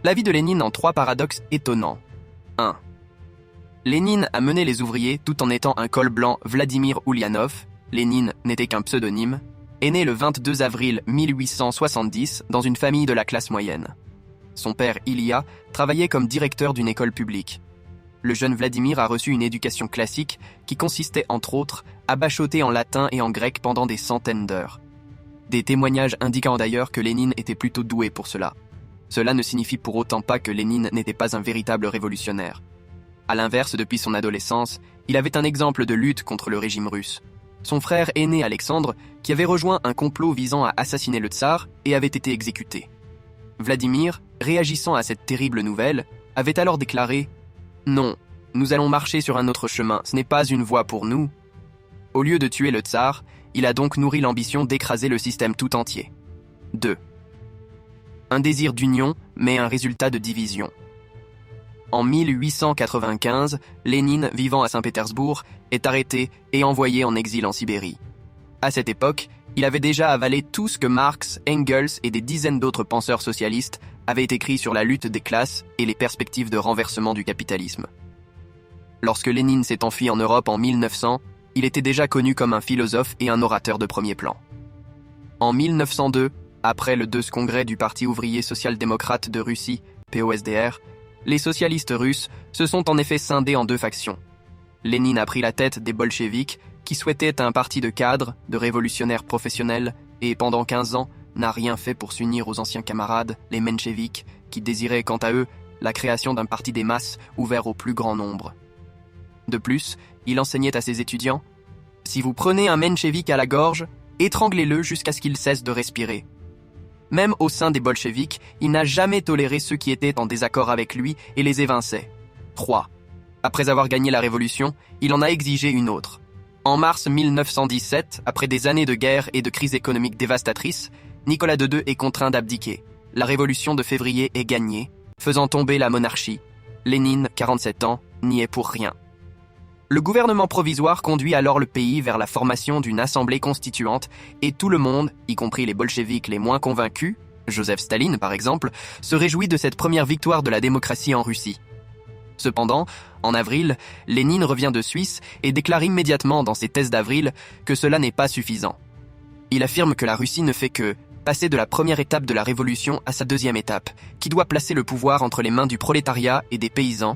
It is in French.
La vie de Lénine en 3 paradoxes étonnants. 1. Lénine a mené les ouvriers tout en étant un col blanc. Vladimir Ulyanov, Lénine n'était qu'un pseudonyme, est né le 22 avril 1870 dans une famille de la classe moyenne. Son père, Ilya, travaillait comme directeur d'une école publique. Le jeune Vladimir a reçu une éducation classique qui consistait entre autres à bachoter en latin et en grec pendant des centaines d'heures. Des témoignages indiquant d'ailleurs que Lénine était plutôt doué pour cela. Cela ne signifie pour autant pas que Lénine n'était pas un véritable révolutionnaire. À l'inverse, depuis son adolescence, il avait un exemple de lutte contre le régime russe. Son frère aîné Alexandre, qui avait rejoint un complot visant à assassiner le tsar et avait été exécuté. Vladimir, réagissant à cette terrible nouvelle, avait alors déclaré « Non, nous allons marcher sur un autre chemin, ce n'est pas une voie pour nous ». Au lieu de tuer le tsar, il a donc nourri l'ambition d'écraser le système tout entier. 2. Un désir d'union, mais un résultat de division. En 1895, Lénine, vivant à Saint-Pétersbourg, est arrêté et envoyé en exil en Sibérie. À cette époque, il avait déjà avalé tout ce que Marx, Engels et des dizaines d'autres penseurs socialistes avaient écrit sur la lutte des classes et les perspectives de renversement du capitalisme. Lorsque Lénine s'est enfui en Europe en 1900, il était déjà connu comme un philosophe et un orateur de premier plan. En 1902, après le 2e congrès du Parti ouvrier social-démocrate de Russie, POSDR, les socialistes russes se sont en effet scindés en 2 factions. Lénine a pris la tête des bolcheviks, qui souhaitaient un parti de cadres, de révolutionnaires professionnels, et pendant 15 ans, n'a rien fait pour s'unir aux anciens camarades, les mencheviks, qui désiraient quant à eux la création d'un parti des masses ouvert au plus grand nombre. De plus, il enseignait à ses étudiants « Si vous prenez un menchevik à la gorge, étranglez-le jusqu'à ce qu'il cesse de respirer. » Même au sein des bolcheviks, il n'a jamais toléré ceux qui étaient en désaccord avec lui et les évinçait. 3. Après avoir gagné la révolution, il en a exigé une autre. En mars 1917, après des années de guerre et de crise économique dévastatrice, Nicolas II est contraint d'abdiquer. La révolution de février est gagnée, faisant tomber la monarchie. Lénine, 47 ans, n'y est pour rien. Le gouvernement provisoire conduit alors le pays vers la formation d'une assemblée constituante et tout le monde, y compris les bolcheviks les moins convaincus, Joseph Staline par exemple, se réjouit de cette première victoire de la démocratie en Russie. Cependant, en avril, Lénine revient de Suisse et déclare immédiatement dans ses thèses d'avril que cela n'est pas suffisant. Il affirme que la Russie ne fait que passer de la première étape de la révolution à sa 2e étape, qui doit placer le pouvoir entre les mains du prolétariat et des paysans,